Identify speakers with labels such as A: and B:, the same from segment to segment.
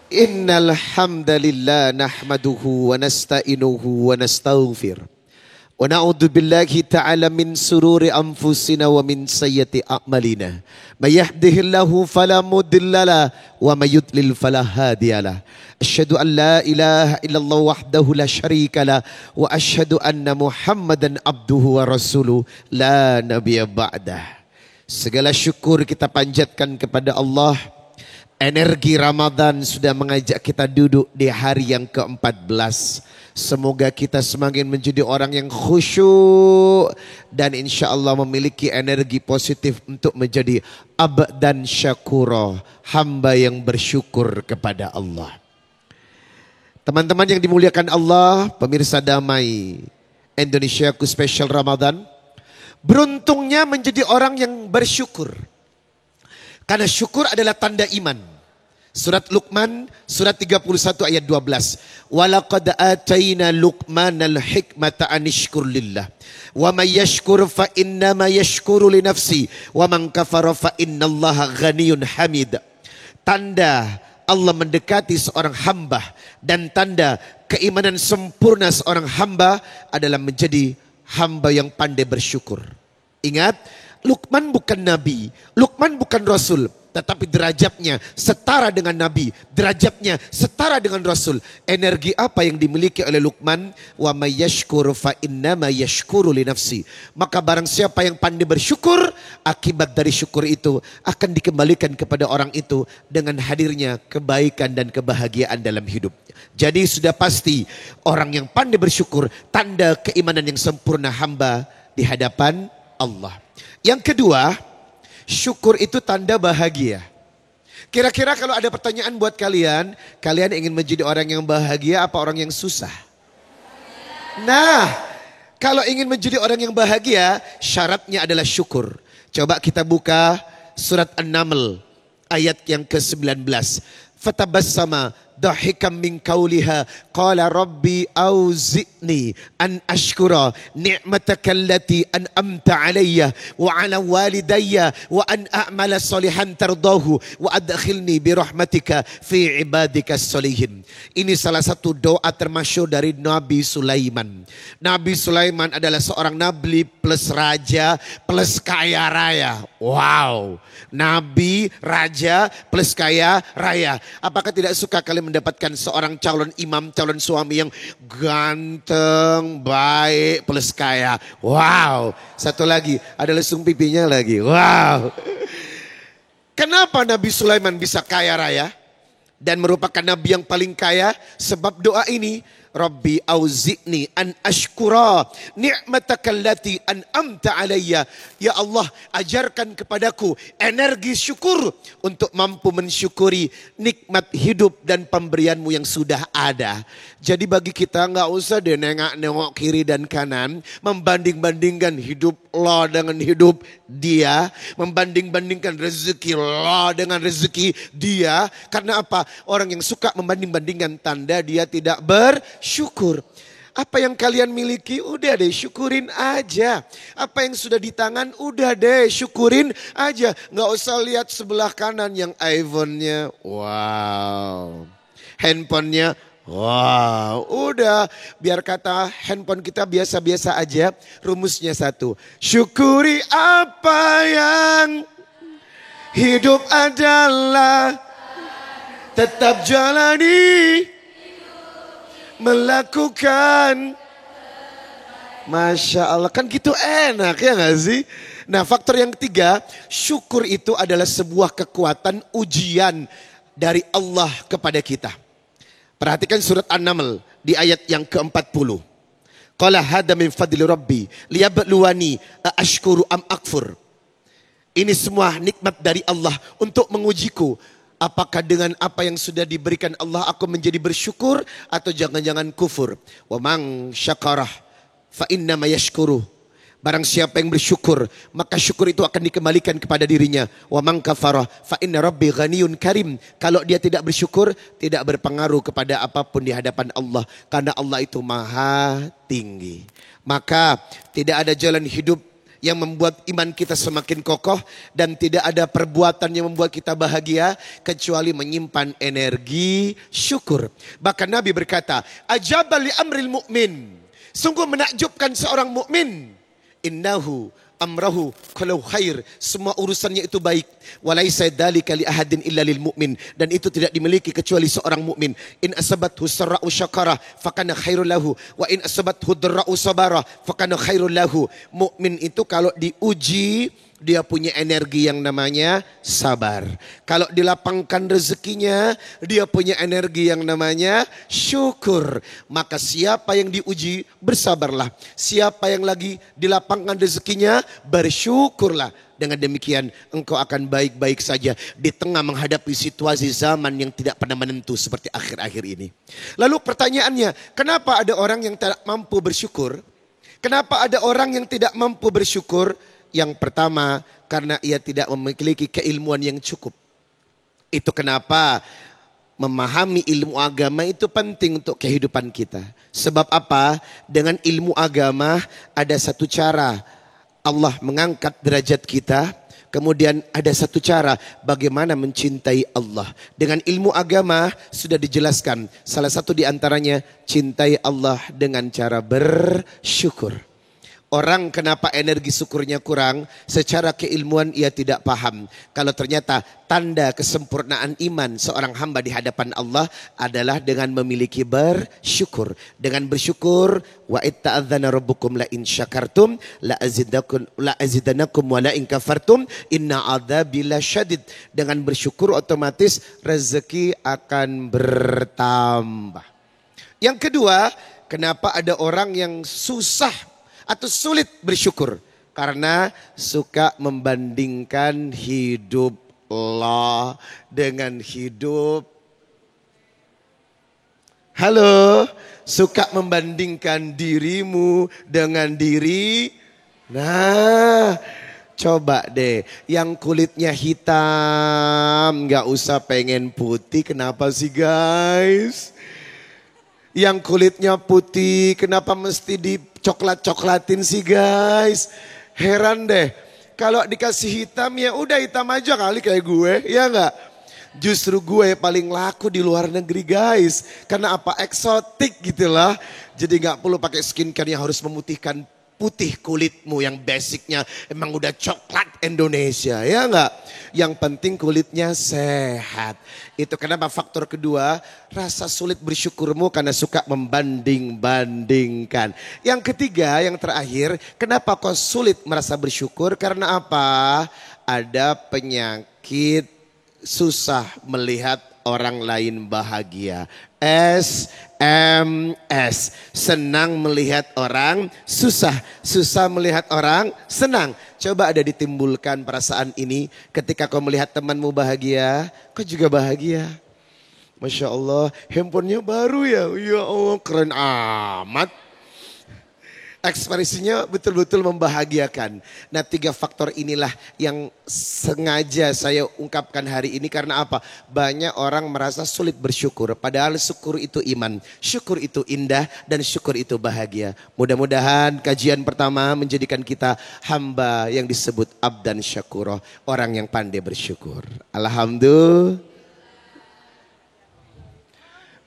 A: Innal hamdalillah nahmaduhu wa nasta'inuhu wa nastaghfir. Wa na'udzu billahi ta'ala min sururi anfusina wa min sayyiati a'malina. May yahdihillahu fala mudhillalah wa may yudlil fala hadiyalah. Asyhadu an la ilaha illallah wahdahu la syarikalah wa asyhadu anna Muhammadan abduhu wa rasuluh la nabiyya ba'dah. Segala syukur kita panjatkan kepada Allah. Energi Ramadan sudah mengajak kita duduk di hari yang ke-14. Semoga kita semakin menjadi orang yang khusyuk dan insya Allah memiliki energi positif untuk menjadi abdan syakura, hamba yang bersyukur kepada Allah. Teman-teman yang dimuliakan Allah, pemirsa Damai Indonesiaku Spesial Ramadan, beruntungnya menjadi orang yang bersyukur. Karena syukur adalah tanda iman. Surat Luqman, surat 31 ayat 12. Walaqad atayna Luqmanal hikmata anishkur lillah. Wa may yashkur fa innama yashkuru li nafsi. Wa man kafara fa innallaha ghaniyun hamid. Tanda Allah mendekati seorang hamba dan tanda keimanan sempurna seorang hamba adalah menjadi hamba yang pandai bersyukur. Ingat, Luqman bukan nabi, Luqman bukan rasul, tetapi derajatnya setara dengan nabi, derajatnya setara dengan rasul. Energi apa yang dimiliki oleh Luqman? Wa may yashkur fa innama yashkuru li nafsi. Maka barang siapa yang pandai bersyukur, akibat dari syukur itu akan dikembalikan kepada orang itu dengan hadirnya kebaikan dan kebahagiaan dalam hidup. Jadi sudah pasti orang yang pandai bersyukur tanda keimanan yang sempurna hamba di hadapan Allah. Yang kedua, syukur itu tanda bahagia. Kira-kira kalau ada pertanyaan buat kalian, kalian ingin menjadi orang yang bahagia apa orang yang susah? Nah, kalau ingin menjadi orang yang bahagia, syaratnya adalah syukur. Coba kita buka surat An-Naml ayat yang ke-19. Fatabassama dahikam min qawliha qala rabbi auzi'ni an ashkura ni'mataka allati an'amta alayya wa ala walidayya wa an a'mala salihan tardahu wa adkhilni bi rahmatika fi ibadika salihin. Ini salah satu doa termasyhur dari Nabi Sulaiman. Nabi Sulaiman adalah seorang nabi plus raja plus kaya raya. Wow, nabi, raja plus kaya raya. Apakah tidak suka kalian mendapatkan seorang calon imam, calon suami yang ganteng, baik, plus kaya? Wow. Satu lagi, ada lesung pipinya lagi. Wow. Kenapa Nabi Sulaiman bisa kaya raya? Dan merupakan nabi yang paling kaya? Sebab doa ini. Rabbi auzi'ni an ashkura ni'mataka allati an'amta alayya. Ya Allah, ajarkan kepadaku energi syukur untuk mampu mensyukuri nikmat hidup dan pemberianmu yang sudah ada. Jadi bagi kita nggak usah deh nengok kiri dan kanan, membanding-bandingkan hidup lo dengan hidup dia, membanding-bandingkan rezeki lo dengan rezeki dia. Karena apa? Orang yang suka membanding-bandingkan tanda dia tidak bersyukur. Apa yang kalian miliki udah deh syukurin aja. Apa yang sudah di tangan udah deh syukurin aja. Nggak usah lihat sebelah kanan yang iPhone-nya. Wow. Handphonenya. Wow, udah biar kata handphone kita biasa-biasa aja. Rumusnya satu, syukuri apa yang hidup adalah, tetap jalani, melakukan. Masya Allah, kan gitu enak ya gak sih? Nah, faktor yang ketiga, syukur itu adalah sebuah kekuatan ujian dari Allah kepada kita. Perhatikan surat An-Naml di ayat yang ke-40. Qala hadza min fadli rabbi liyabluwani ashkuru am akfur. Ini semua nikmat dari Allah untuk mengujiku. Apakah dengan apa yang sudah diberikan Allah aku menjadi bersyukur atau jangan-jangan kufur. Wa man syakarah fa inna ma yashkuru. Barang siapa yang bersyukur, maka syukur itu akan dikembalikan kepada dirinya. Wa man kafarah fa inna rabbi ghaniyun karim. Kalau dia tidak bersyukur, tidak berpengaruh kepada apapun di hadapan Allah. Karena Allah itu maha tinggi. Maka tidak ada jalan hidup yang membuat iman kita semakin kokoh, dan tidak ada perbuatan yang membuat kita bahagia kecuali menyimpan energi syukur. Bahkan Nabi berkata, ajabal li amril mu'min, sungguh menakjubkan seorang mukmin, innahu amrahu kalau khair, semua urusannya itu baik, walaisa dzalika li ahadin illa lil mu'min, dan itu tidak dimiliki kecuali seorang mukmin. In asabathu sarra'u syakara fakana khairul lahu wa in asabathu dharra'u sabara fakana khairul lahu. Mukmin itu kalau diuji dia punya energi yang namanya sabar. Kalau dilapangkan rezekinya, dia punya energi yang namanya syukur. Maka siapa yang diuji, bersabarlah. Siapa yang lagi dilapangkan rezekinya, bersyukurlah. Dengan demikian engkau akan baik-baik saja di tengah menghadapi situasi zaman yang tidak pernah menentu seperti akhir-akhir ini. Lalu pertanyaannya, kenapa ada orang yang tidak mampu bersyukur? Kenapa ada orang yang tidak mampu bersyukur? Yang pertama, karena ia tidak memiliki keilmuan yang cukup. Itu kenapa memahami ilmu agama itu penting untuk kehidupan kita. Sebab apa? Dengan ilmu agama ada satu cara Allah mengangkat derajat kita. Kemudian ada satu cara bagaimana mencintai Allah. Dengan ilmu agama sudah dijelaskan. Salah satu di antaranya, cintai Allah dengan cara bersyukur. Orang kenapa energi syukurnya kurang? Secara keilmuan ia tidak paham. Kalau ternyata tanda kesempurnaan iman seorang hamba di hadapan Allah adalah dengan memiliki bersyukur. Dengan bersyukur, wa itta'adzana rabbukum la in syakartum la azidanakum wa la in kafartum inna adzabi lasyadid. Dengan bersyukur otomatis rezeki akan bertambah. Yang kedua, kenapa ada orang yang susah atau sulit bersyukur? Karena suka membandingkan hidup Allah dengan hidup. Halo, suka membandingkan dirimu dengan diri. Nah, coba deh, yang kulitnya hitam gak usah pengen putih, kenapa sih guys? Yang kulitnya putih kenapa mesti dicoklat-coklatin sih guys? Heran deh. Kalau dikasih hitam ya udah hitam aja kali kayak gue, ya enggak? Justru gue paling laku di luar negeri guys. Karena apa? Eksotik gitu lah. Jadi gak perlu pakai skincare yang harus memutihkan putih kulitmu yang basicnya emang udah coklat Indonesia, ya enggak? Yang penting kulitnya sehat. Itu kenapa faktor kedua, rasa sulit bersyukurmu karena suka membanding-bandingkan. Yang ketiga, yang terakhir, kenapa kau sulit merasa bersyukur? Karena apa? Ada penyakit susah melihat orang lain bahagia. SMS, senang melihat orang susah, susah melihat orang senang. Coba ada ditimbulkan perasaan ini ketika kau melihat temanmu bahagia, kau juga bahagia. Masya Allah, handphonenya baru ya, ya Allah keren amat. Ekspresinya betul-betul membahagiakan. Nah, 3 faktor inilah yang sengaja saya ungkapkan hari ini. Karena apa? Banyak orang merasa sulit bersyukur. Padahal syukur itu iman. Syukur itu indah dan syukur itu bahagia. Mudah-mudahan kajian pertama menjadikan kita hamba yang disebut abdan syakuro. Orang yang pandai bersyukur. Alhamdulillah.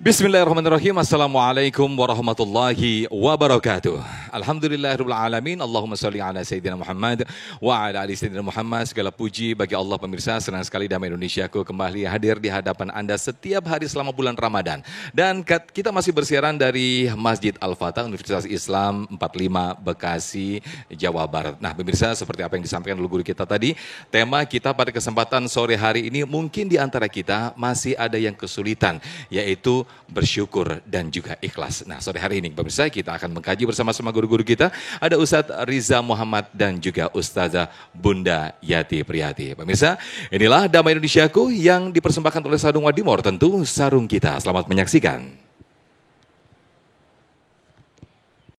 B: Bismillahirrahmanirrahim. Assalamualaikum warahmatullahi wabarakatuh. Alhamdulillahirabbil alamin. Allahumma shalli ala sayyidina Muhammad wa ala ali sayyidina Muhammad. Segala puji bagi Allah pemirsa. Senang sekali Damai Indonesiaku kembali hadir di hadapan Anda setiap hari selama bulan Ramadan. Dan kita masih bersiaran dari Masjid Al-Fatah Universitas Islam 45 Bekasi, Jawa Barat. Nah, pemirsa, seperti apa yang disampaikan oleh guru kita tadi, tema kita pada kesempatan sore hari ini mungkin di antara kita masih ada yang kesulitan, yaitu bersyukur dan juga ikhlas. Nah, sore hari ini pemirsa kita akan mengkaji bersama-sama guru-guru kita. Ada Ustadz Riza Muhammad dan juga Ustazah Bunda Yati Priyati. Pemirsa, inilah Damai Indonesiaku yang dipersembahkan oleh Sarung Wadimor, tentu sarung kita. Selamat menyaksikan.